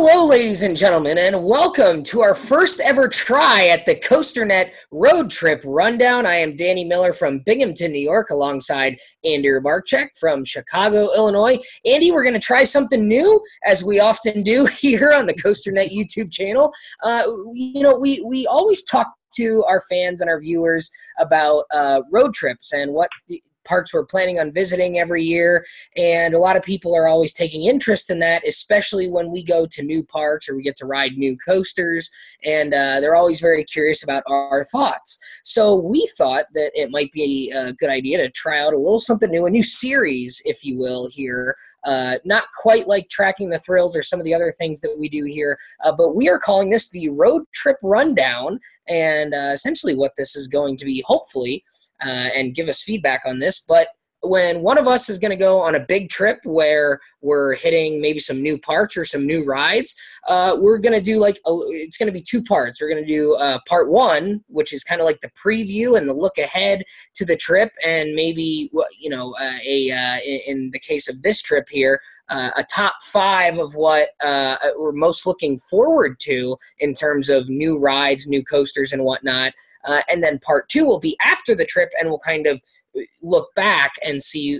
Hello, ladies and gentlemen, and welcome to our first ever try at the COASTER-net road trip rundown. I am Danny Miller from Binghamton, New York, alongside Andy Remarkchek from Chicago, Illinois. Andy, we're going to try something new, as we often do here on the COASTER-net YouTube channel. We always talk to our fans and our viewers about road trips and what parks we're planning on visiting every year, and a lot of people are always taking interest in that, especially when we go to new parks or we get to ride new coasters, and they're always very curious about our thoughts. So we thought that it might be a good idea to try out a little something new, a new series, if you will, here. Not quite like Tracking the Thrills or some of the other things that we do here, but we are calling this the Road Trip Rundown, and essentially what this is going to be, hopefully, and give us feedback on this, but when one of us is going to go on a big trip where we're hitting maybe some new parks or some new rides, we're going to do it's going to be two parts. We're going to do part one, which is kind of like the preview and the look ahead to the trip, and maybe, in the case of this trip here, a top 5 of what we're most looking forward to in terms of new rides, new coasters, and whatnot. And then part 2 will be after the trip, and we'll kind of look back and see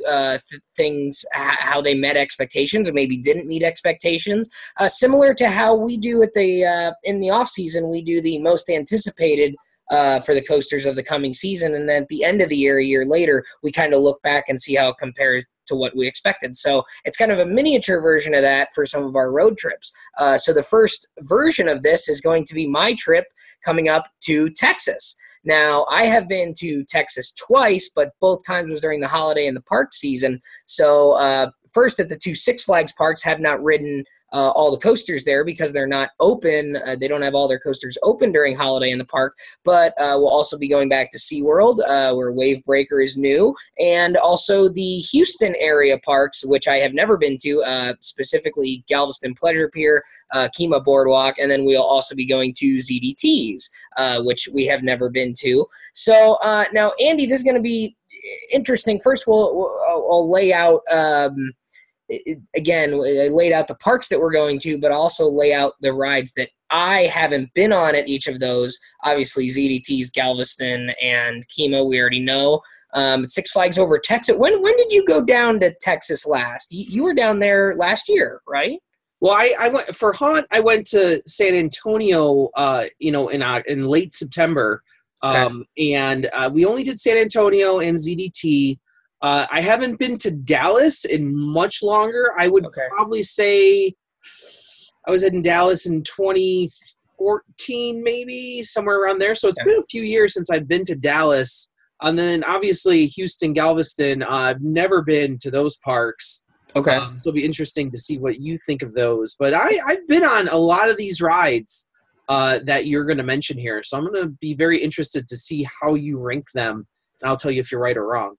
things, how they met expectations or maybe didn't meet expectations. Similar to how we do at in the off season, we do the most anticipated for the coasters of the coming season, and then at the end of the year, a year later, we kind of look back and see how it compares to what we expected. So it's kind of a miniature version of that for some of our road trips. So the first version of this is going to be my trip coming up to Texas. Now, I have been to Texas twice, but both times was during the holiday and the park season. So first, at the 2 Six Flags parks, have not ridden all the coasters there because they're not open. They don't have all their coasters open during holiday in the park, but we'll also be going back to SeaWorld, where Wave Breaker is new, and also the Houston area parks, which I have never been to, specifically Galveston Pleasure Pier, Kemah Boardwalk, and then we'll also be going to ZDTs, which we have never been to. So now, Andy, this is going to be interesting. First, I'll lay out again, I laid out the parks that we're going to, but also lay out the rides that I haven't been on at each of those. Obviously, ZDT's, Galveston, and Kemah, we already know. Six Flags Over Texas. When did you go down to Texas last? You were down there last year, right? Well, I went for Haunt. I went to San Antonio, in late September, and we only did San Antonio and ZDT. I haven't been to Dallas in much longer. I would probably say I was in Dallas in 2014, maybe, somewhere around there. So it's been a few years since I've been to Dallas. And then, obviously, Houston, Galveston, I've never been to those parks. So it'll be interesting to see what you think of those. But I've been on a lot of these rides that you're going to mention here. So I'm going to be very interested to see how you rank them. I'll tell you if you're right or wrong.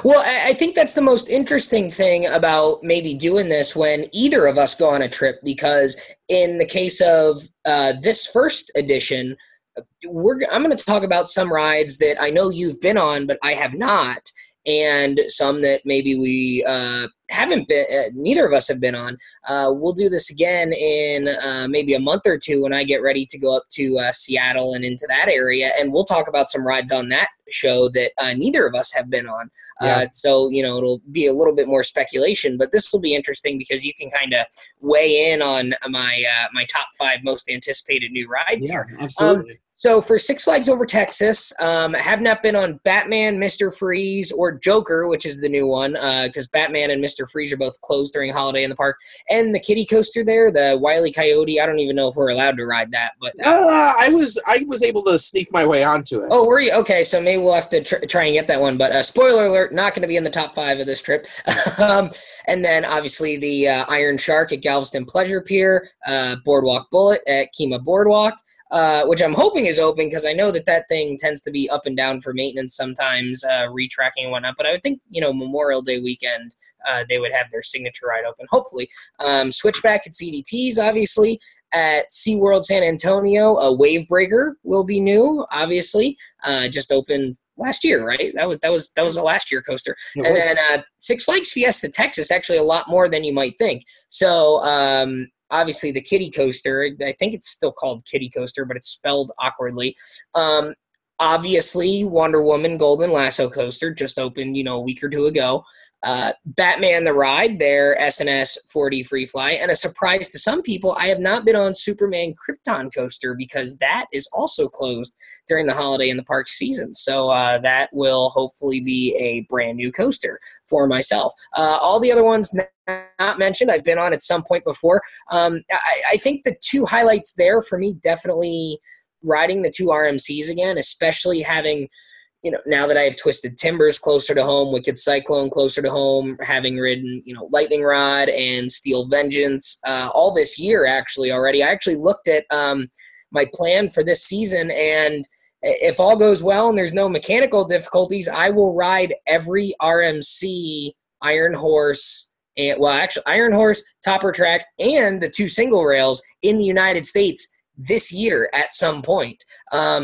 Well, I think that's the most interesting thing about maybe doing this when either of us go on a trip, because in the case of this first edition, I'm going to talk about some rides that I know you've been on, but I have not, and some that maybe we haven't been, neither of us have been on. We'll do this again in maybe a month or two when I get ready to go up to Seattle and into that area, and we'll talk about some rides on that show that neither of us have been on. So, it'll be a little bit more speculation, but this will be interesting because you can kind of weigh in on my top 5 most anticipated new rides here. Absolutely. So for Six Flags Over Texas, I have not been on Batman, Mr. Freeze, or Joker, which is the new one, because Batman and Mr. Freeze are both closed during holiday in the park. And the kiddie coaster there, the Wile E. Coyote, I don't even know if we're allowed to ride that. But I was able to sneak my way onto it. Oh, were you? Okay, so maybe we'll have to try and get that one. But spoiler alert, not going to be in the top 5 of this trip. And then, obviously, the Iron Shark at Galveston Pleasure Pier, Boardwalk Bullet at Kemah Boardwalk, which I'm hoping is open because I know that thing tends to be up and down for maintenance sometimes, retracking and whatnot. But I would think, Memorial Day weekend, they would have their signature ride open, hopefully. Switchback at CDT's, obviously. At SeaWorld San Antonio, a Wave Breaker will be new, obviously. Just opened last year, right? That was a last year coaster. And then Six Flags Fiesta Texas, actually a lot more than you might think. So obviously the Kitty Coaster. I think it's still called Kitty Coaster, but it's spelled awkwardly. Obviously, Wonder Woman Golden Lasso Coaster just opened, a week or two ago. Batman the Ride, their S&S 4D Free Fly. And a surprise to some people, I have not been on Superman Krypton Coaster because that is also closed during the holiday and the park season. So that will hopefully be a brand new coaster for myself. All the other ones not mentioned, I've been on at some point before. I think the two highlights there for me, definitely riding the two RMCs again, especially having, now that I have Twisted Timbers closer to home, Wicked Cyclone closer to home, having ridden, Lightning Rod and Steel Vengeance all this year actually already. I actually looked at my plan for this season, and if all goes well and there's no mechanical difficulties, I will ride every RMC, Iron Horse, Iron Horse, Topper Track, and the two single rails in the United States this year at some point.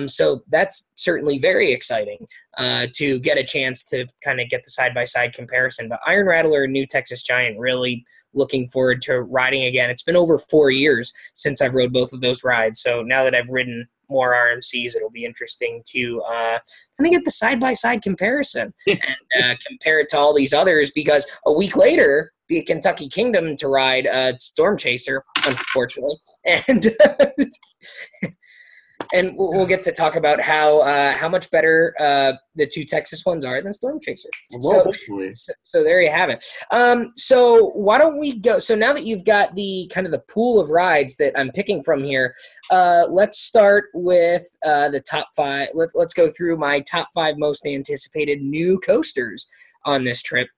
So that's certainly very exciting to get a chance to kind of get the side-by-side comparison. But Iron Rattler and New Texas Giant, really looking forward to riding again. It's been over 4 years since I've rode both of those rides. So now that I've ridden more RMCs, it'll be interesting to kind of get the side-by-side comparison and compare it to all these others, because a week later, be a Kentucky Kingdom to ride Storm Chaser, unfortunately, and we'll get to talk about how much better the two Texas ones are than Storm Chaser. Well, hopefully. So there you have it. So why don't we go? So now that you've got the kind of the pool of rides that I'm picking from here, let's start with the top 5. Let's go through my top 5 most anticipated new coasters on this trip.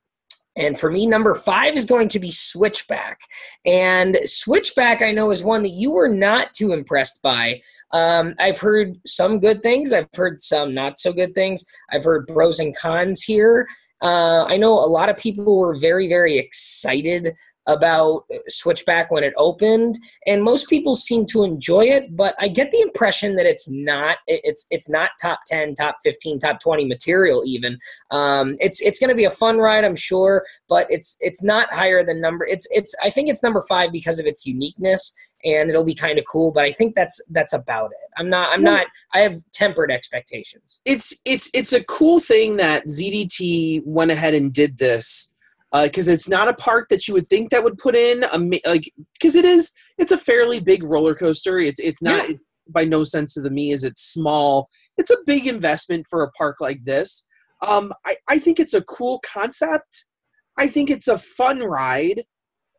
And for me, number 5 is going to be Switchback. And Switchback, I know, is one that you were not too impressed by. I've heard some good things. I've heard some not so good things. I've heard pros and cons here. I know a lot of people were very, very excited about Switchback when it opened, and most people seem to enjoy it, but I get the impression that it's not top 10, top 15, top 20 material even. It's going to be a fun ride, I'm sure, but it's not higher than I think it's number 5 because of its uniqueness, and it'll be kind of cool, but I think that's about it. I have tempered expectations. It's a cool thing that ZDT went ahead and did this. Because it's not a park that you would think that would put in because it's a fairly big roller coaster. It's not. Yeah. It's by no sense to me is it's small. It's a big investment for a park like this. I think it's a cool concept. I think it's a fun ride.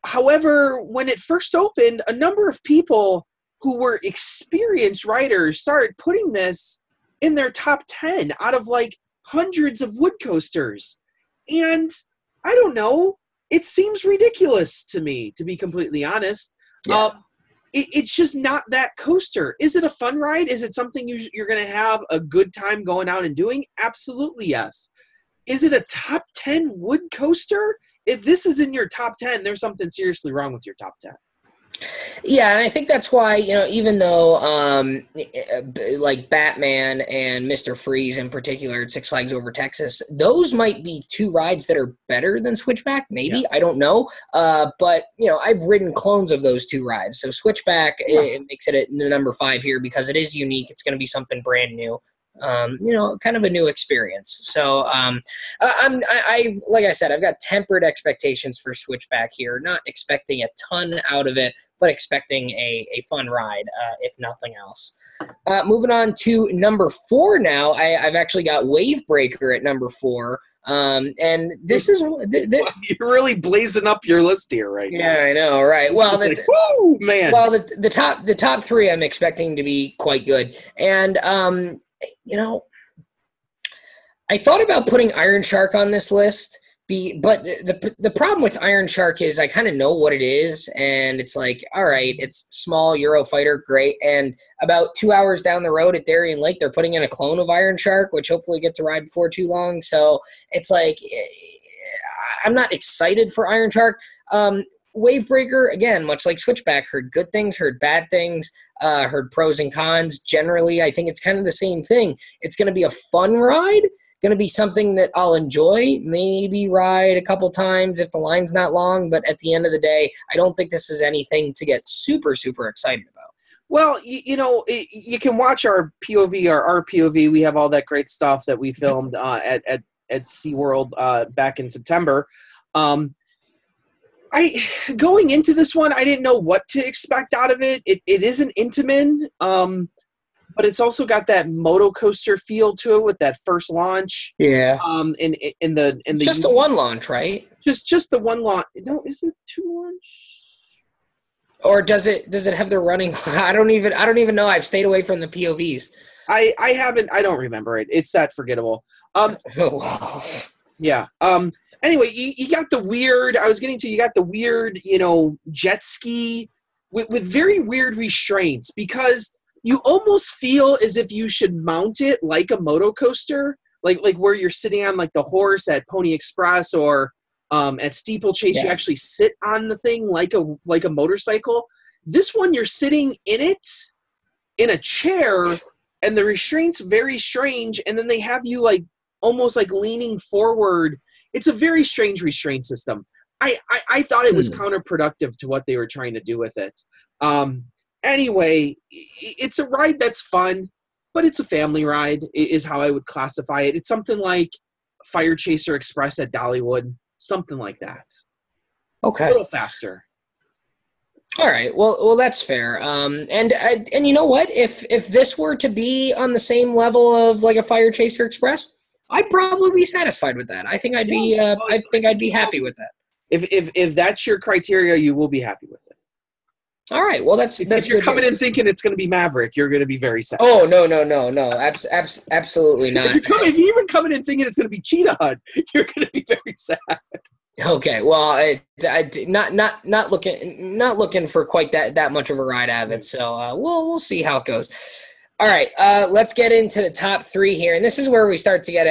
However, when it first opened, a number of people who were experienced riders started putting this in their top 10 out of hundreds of wood coasters, and I don't know. It seems ridiculous to me, to be completely honest. Yeah. It's just not that coaster. Is it a fun ride? Is it something you're going to have a good time going out and doing? Absolutely, yes. Is it a top 10 wood coaster? If this is in your top 10, there's something seriously wrong with your top 10. Yeah, and I think that's why, even though like Batman and Mr. Freeze in particular at Six Flags Over Texas, those might be two rides that are better than Switchback, maybe. Yeah. I don't know. But, I've ridden clones of those two rides. So Switchback, it makes it at number 5 here because it is unique. It's going to be something brand new. Kind of a new experience. So like I said, I've got tempered expectations for Switchback here, not expecting a ton out of it, but expecting a fun ride, if nothing else. Moving on to number 4 now, I've actually got Wavebreaker at number 4. And this is you're really blazing up your list here, right? Yeah, now. I know, right? Well, woo, man. Well, the top 3 I'm expecting to be quite good, and I thought about putting Iron Shark on this list, but the problem with Iron Shark is I kind of know what it is, and it's like, all right, it's small Eurofighter, great, and about 2 hours down the road at Darien Lake, they're putting in a clone of Iron Shark, which hopefully get to ride before too long, so it's like, I'm not excited for Iron Shark. Wavebreaker, again, much like Switchback, heard good things, heard bad things, heard pros and cons. Generally, I think it's kind of the same thing. It's going to be a fun ride. going to be something that I'll enjoy, maybe ride a couple times if the line's not long. But at the end of the day, I don't think this is anything to get super, super excited about. Well, you can watch our POV, our POV. We have all that great stuff that we filmed at SeaWorld back in September. Going into this one, I didn't know what to expect out of it. It is an Intamin, but it's also got that moto coaster feel to it with that first launch. Yeah. In the just the one launch, right? Just the one launch. No, is it two launch? Or does it have the running? I don't even know. I've stayed away from the POVs. I haven't. I don't remember it. It's that forgettable. Yeah. Anyway, you got the weird. I was getting to. You got the weird. Jet ski with very weird restraints, because you almost feel as if you should mount it like a moto coaster, like where you're sitting on like the horse at Pony Express or at Steeplechase. Yeah. You actually sit on the thing like a motorcycle. This one, you're sitting in it in a chair, and the restraints very strange. And then they have you like almost like leaning forward. It's a very strange restraint system. I thought it was counterproductive to what they were trying to do with it. Anyway, it's a ride that's fun, but it's a family ride is how I would classify it. It's something like Fire Chaser Express at Dollywood. Something like that. Okay. A little faster. All right. Well, that's fair. And you know what? If this were to be on the same level of like a Fire Chaser Express, I'd probably be satisfied with that. I think I'd be. I think I'd be happy with that. If that's your criteria, you will be happy with it. All right. Well, that's if you're good coming news. In thinking it's going to be Maverick, you're going to be very sad. Oh no! Absolutely not. If you're even coming in thinking it's going to be Cheetah Hunt, you're going to be very sad. Okay, well, not looking for quite that much of a ride out of it. So we'll see how it goes. All right, let's get into the top three here, and this is where we start to get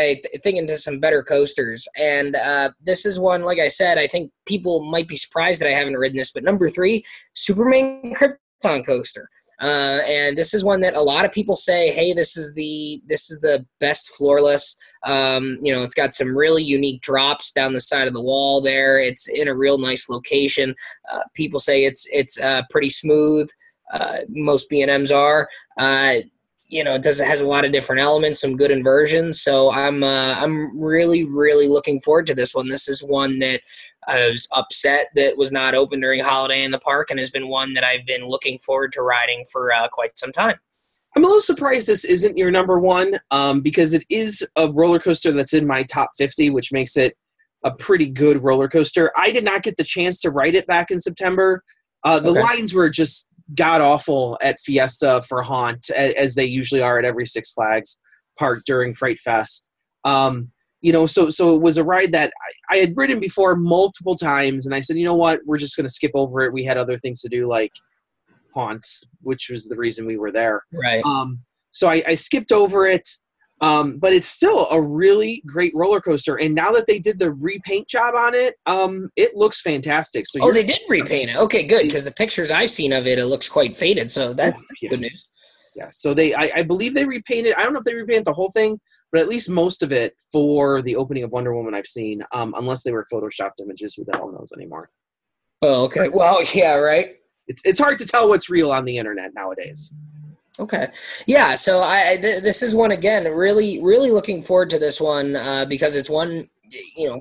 into some better coasters. And this is one, like I said, I think people might be surprised that I haven't ridden this, but number 3, Superman Krypton coaster. And this is one that a lot of people say, hey, this is the best floorless. It's got some really unique drops down the side of the wall there. It's in a real nice location. People say it's pretty smooth. Most B&Ms are. It has a lot of different elements, some good inversions. So I'm really, really looking forward to this one. This is one that I was upset that was not open during Holiday in the Park, and has been one that I've been looking forward to riding for quite some time. I'm a little surprised this isn't your number one, because it is a roller coaster that's in my top 50, which makes it a pretty good roller coaster. I did not get the chance to ride it back in September. The lines were just god-awful at Fiesta for Haunt, as they usually are at every Six Flags park during Fright Fest. So it was a ride that I had ridden before multiple times, and I said, you know what, we're just going to skip over it. We had other things to do, like Haunts, which was the reason we were there. Right. So I skipped over it, but it's still a really great roller coaster. And now that they did the repaint job on it, it looks fantastic. So they did repaint it. Okay, good, because the pictures I've seen of it looks quite faded. So that's good news. Yeah. So I believe they repainted. I don't know if they repainted the whole thing, but at least most of it for the opening of Wonder Woman I've seen, unless they were Photoshopped images. Who the hell knows anymore? Oh, okay. Well, yeah, right. It's hard to tell what's real on the internet nowadays. Okay. Yeah, so this is one, again, really, really looking forward to this one because it's one,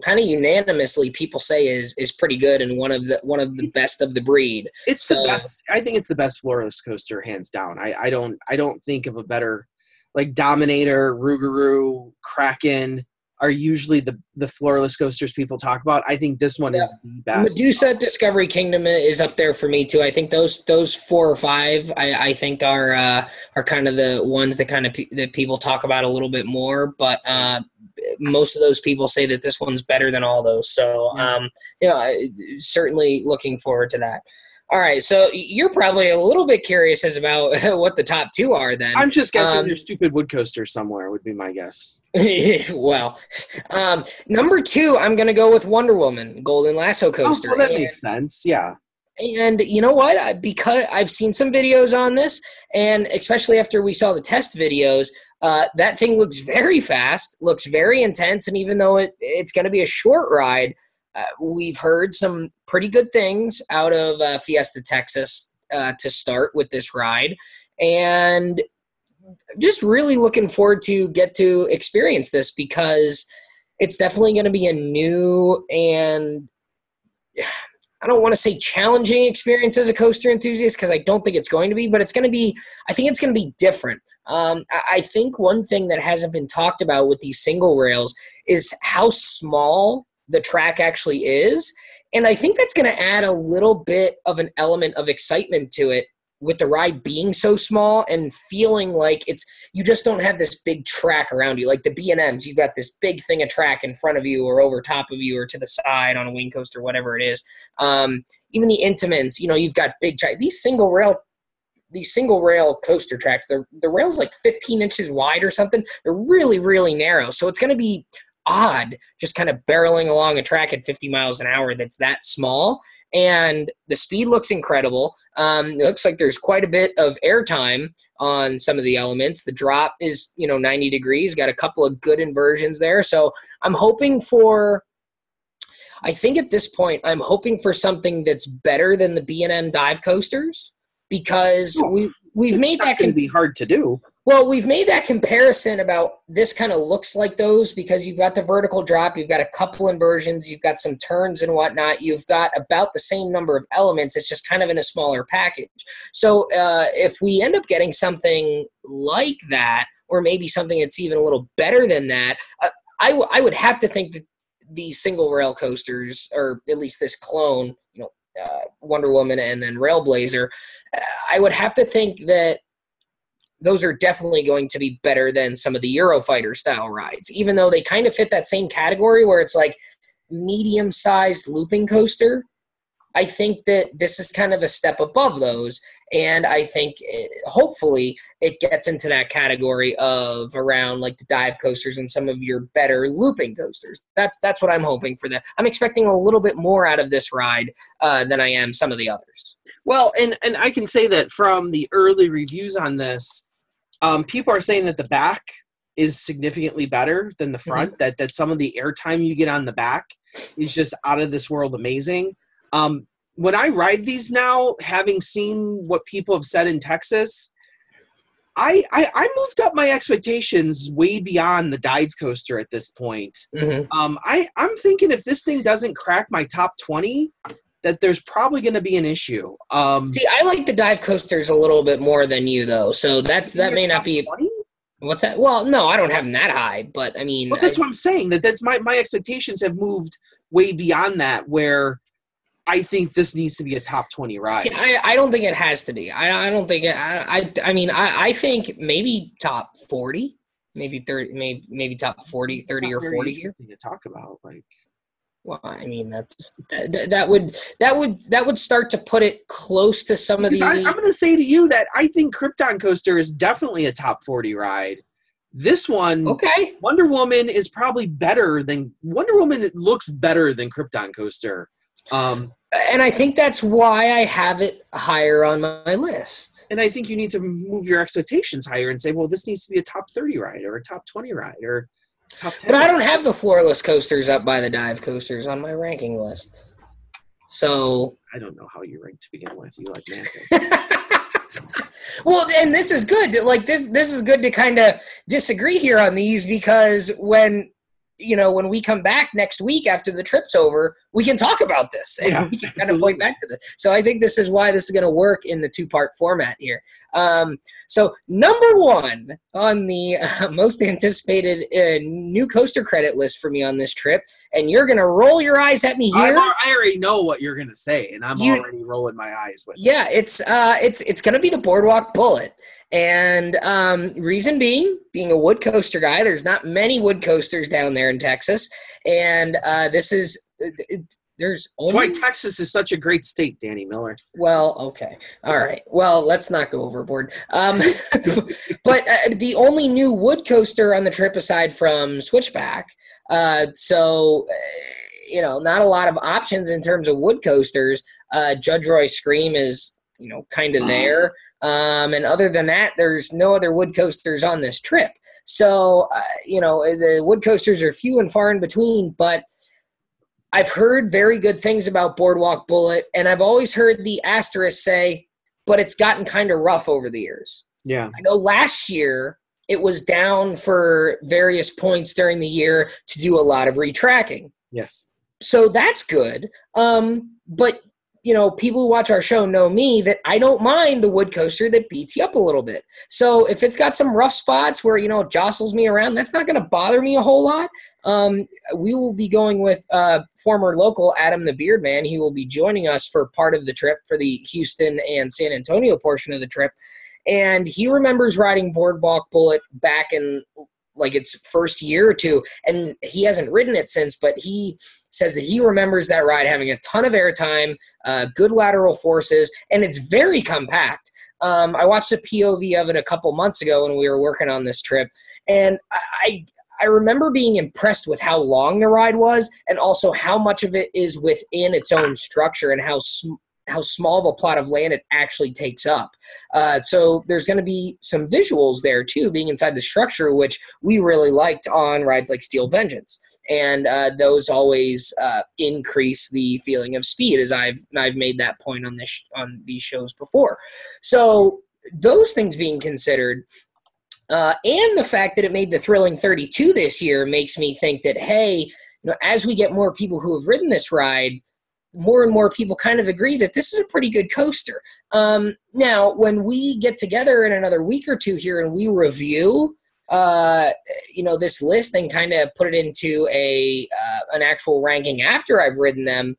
kind of unanimously people say is pretty good and one of the best of the breed. It's the best. I think it's the best floorless coaster, hands down. I don't think of a better, like Dominator, Rougarou, Kraken are usually the floorless coasters people talk about. I think this one is the best. Medusa, Discovery Kingdom is up there for me too. I think those 4 or 5 I think are kind of the ones that that people talk about a little bit more. But most of those people say that this one's better than all those. So certainly looking forward to that. All right, so you're probably a little bit curious as about what the top 2 are then. I'm just guessing there's stupid wood coaster somewhere would be my guess. Well, number 2, I'm going to go with Wonder Woman Golden Lasso coaster. Oh, well, that makes sense, yeah. And you know what? Because I've seen some videos on this, and especially after we saw the test videos, That thing looks very fast, looks very intense, and even though it's going to be a short ride, we've heard some pretty good things out of Fiesta Texas to start with this ride, and just really looking forward to get to experience this because it's definitely going to be a new and I don't want to say challenging experience as a coaster enthusiast because I don't think it's going to be, but I think it's going to be different. I think one thing that hasn't been talked about with these single rails is how small the track actually is. And I think that's going to add a little bit of an element of excitement to it with the ride being so small and feeling like you just don't have this big track around you. Like the B&Ms, you've got this big thing of track in front of you or over top of you or to the side on a wing coaster, whatever it is. Even the Intamins, you've got big track. These single rail coaster tracks, the rail's like 15 inches wide or something. They're really, really narrow. So it's going to be odd just kind of barreling along a track at 50 miles an hour that's that small. And the speed looks incredible. It looks like there's quite a bit of airtime on some of the elements. The drop is, 90 degrees, got a couple of good inversions there. So I think at this point, I'm hoping for something that's better than the B&M dive coasters because we've made that going to be hard to do. Well, we've made that comparison about this kind of looks like those because you've got the vertical drop, you've got a couple inversions, you've got some turns and whatnot, you've got about the same number of elements, it's just kind of in a smaller package. So if we end up getting something like that, or maybe something that's even a little better than that, I would have to think that these single rail coasters, or at least this clone, Wonder Woman and then Railblazer, I would have to think that those are definitely going to be better than some of the Eurofighter style rides, even though they kind of fit that same category where it's like medium-sized looping coaster. I think that this is kind of a step above those, and I think hopefully it gets into that category of around like the dive coasters and some of your better looping coasters. That's what I'm hoping for that. I'm expecting a little bit more out of this ride than I am some of the others. Well, and I can say that from the early reviews on this, people are saying that the back is significantly better than the front, that some of the airtime you get on the back is just out of this world amazing. When I ride these now, having seen what people have said in Texas, I moved up my expectations way beyond the dive coaster at this point. I'm thinking if this thing doesn't crack my top 20, that there's probably going to be an issue. See, I like the dive coasters a little bit more than you, though. So that may not be. 20? What's that? Well, no, I don't have them that high, but I mean. Well, that's what I'm saying. That's my expectations have moved way beyond that, where I think this needs to be a top 20 ride. See, I don't think it has to be. I don't think it. I think maybe top 40, maybe 30, maybe top 40, 30 or 40 here. To talk about like. Well, I mean that would start to put it close to some of the. I'm going to say to you that I think Krypton Coaster is definitely a top 40 ride. This one, okay, Wonder Woman is probably better than Wonder Woman. It looks better than Krypton Coaster, and I think that's why I have it higher on my list. And I think you need to move your expectations higher and say, well, this needs to be a top 30 ride or a top 20 ride or. But I don't have the floorless coasters up by the dive coasters on my ranking list. So I don't know how you rank to begin with. You like Mantis. Well, and this is good. Like this is good to kind of disagree here on these because when we come back next week after the trip's over, we can talk about this and we can kind of point back to this. So I think this is why this is going to work in the two-part format here. So number one on the most anticipated new coaster credit list for me on this trip, and you're going to roll your eyes at me here. I already know what you're going to say, and I'm already rolling my eyes with it. Yeah, it's going to be the Boardwalk Bullet. And reason being a wood coaster guy, there's not many wood coasters down there in Texas. And there's only... That's why Texas is such a great state, Danny Miller. Well, okay. All right. Well, let's not go overboard. But the only new wood coaster on the trip aside from Switchback. So, not a lot of options in terms of wood coasters. Judge Roy Scream is kind of there. And other than that, there's no other wood coasters on this trip. So, the wood coasters are few and far in between, but I've heard very good things about Boardwalk Bullet, and I've always heard the asterisk say, but it's gotten kind of rough over the years. Yeah. I know last year it was down for various points during the year to do a lot of retracking. Yes. So that's good. But people who watch our show know me that I don't mind the wood coaster that beats you up a little bit. So if it's got some rough spots where, it jostles me around, that's not going to bother me a whole lot. We will be going with former local Adam the Beard Man. He will be joining us for part of the trip for the Houston and San Antonio portion of the trip. And he remembers riding Boardwalk Bullet back in its first year or two, and he hasn't ridden it since, but he says that he remembers that ride having a ton of airtime, good lateral forces, and it's very compact. I watched a POV of it a couple months ago when we were working on this trip, and I remember being impressed with how long the ride was, and also how much of it is within its own structure and how small of a plot of land it actually takes up. So there's going to be some visuals there too, being inside the structure, which we really liked on rides like Steel Vengeance. And those always increase the feeling of speed, as I've made that point on these shows before. So those things being considered, and the fact that it made the Thrilling 32 this year makes me think that, hey, as we get more people who have ridden this ride, more and more people kind of agree that this is a pretty good coaster. Now, when we get together in another week or two here and we review, this list and kind of put it into an actual ranking after I've ridden them,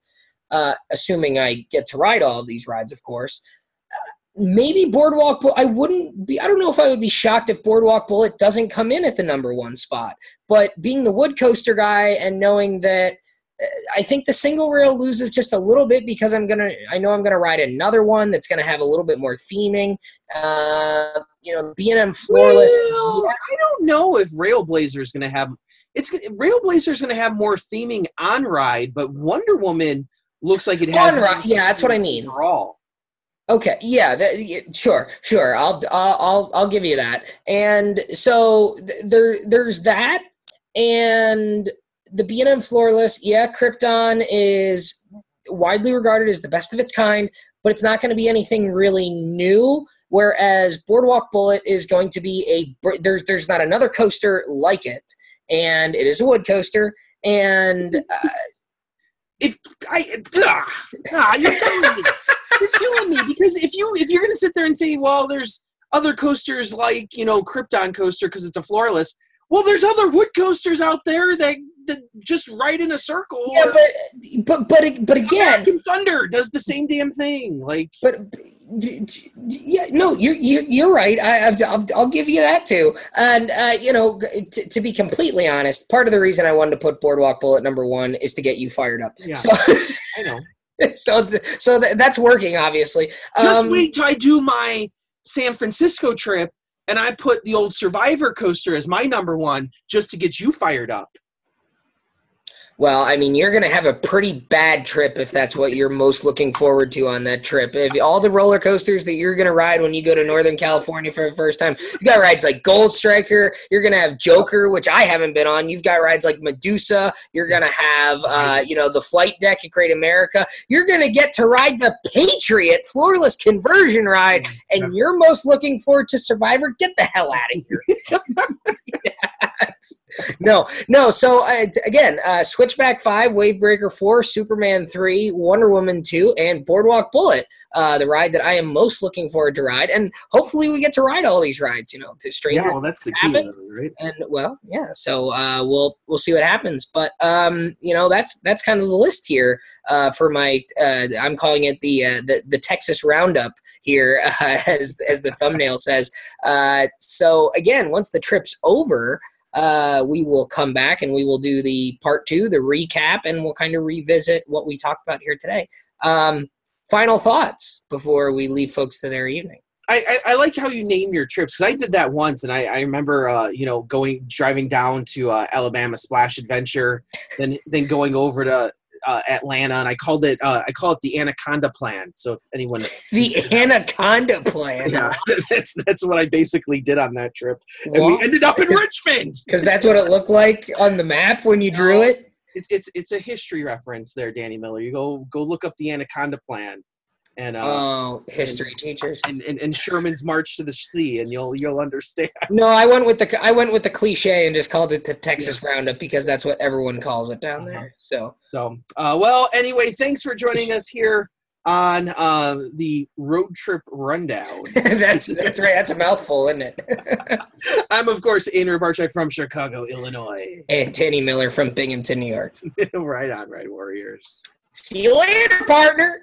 assuming I get to ride all of these rides, of course, maybe Boardwalk Bullet, I don't know if I would be shocked if Boardwalk Bullet doesn't come in at the number one spot. But being the wood coaster guy and knowing that I think the single rail loses just a little bit because I know I'm gonna ride another one that's gonna have a little bit more theming. B&M floorless. Well, yes. I don't know if Railblazer is gonna have. Railblazer is gonna have more theming on ride, but Wonder Woman looks like it has. On ride, yeah, that's what I mean. Overall. Okay, yeah, sure. I'll give you that. And so there's that, and the B&M floorless, yeah, Krypton is widely regarded as the best of its kind, but it's not going to be anything really new, whereas Boardwalk Bullet is going to be there's not another coaster like it, and it is a wood coaster, and you're killing me. You're killing me, because if you're going to sit there and say, well, there's other coasters like, Krypton coaster because it's a floorless, well, there's other wood coasters out there that just ride in a circle. Yeah, but again, American Thunder does the same damn thing. You're right. I'll give you that too. And to be completely honest, part of the reason I wanted to put Boardwalk Bullet number one is to get you fired up. Yeah, so I know. So that's working, obviously. Just wait till I do my San Francisco trip and I put the old Survivor coaster as my number one just to get you fired up. Well, I mean, you're going to have a pretty bad trip if that's what you're most looking forward to on that trip. If all the roller coasters that you're going to ride when you go to Northern California for the first time, you got rides like Gold Striker. You're going to have Joker, which I haven't been on. You've got rides like Medusa. You're going to have, the flight deck at Great America. You're going to get to ride the Patriot floorless conversion ride, and you're most looking forward to Survivor. Get the hell out of here. No. So again, Switchback 5, Wavebreaker 4, Superman 3, Wonder Woman 2, and Boardwalk Bullet, the ride that I am most looking forward to ride. And hopefully we get to ride all these rides, to strangers. Yeah, well, that's the key, right? And so we'll see what happens. But that's kind of the list here for my I'm calling it the Texas Roundup here, as the thumbnail says. So again, once the trip's over, we will come back and we will do the part 2, the recap, and we'll kind of revisit what we talked about here today. Final thoughts before we leave folks to their evening. I like how you name your trips, because I did that once, and I remember driving down to Alabama Splash Adventure, then going over to Atlanta, and I call it the Anaconda Plan. So if anyone the Anaconda Plan, yeah, that's what I basically did on that trip, and we ended up in Richmond because that's what it looked like on the map when you drew it. It's a history reference there, Danny Miller. You go look up the Anaconda Plan, and history teachers and Sherman's March to the Sea, and you'll understand. No, I went with the cliche and just called it the Texas Roundup because that's what everyone calls it down there. So well, anyway, thanks for joining us here on the road trip rundown. that's right. That's a mouthful, isn't it? I'm, of course, Andrew Barczyk from Chicago, Illinois. And Danny Miller from Binghamton, New York. Right on, right, Warriors. See you later, partner.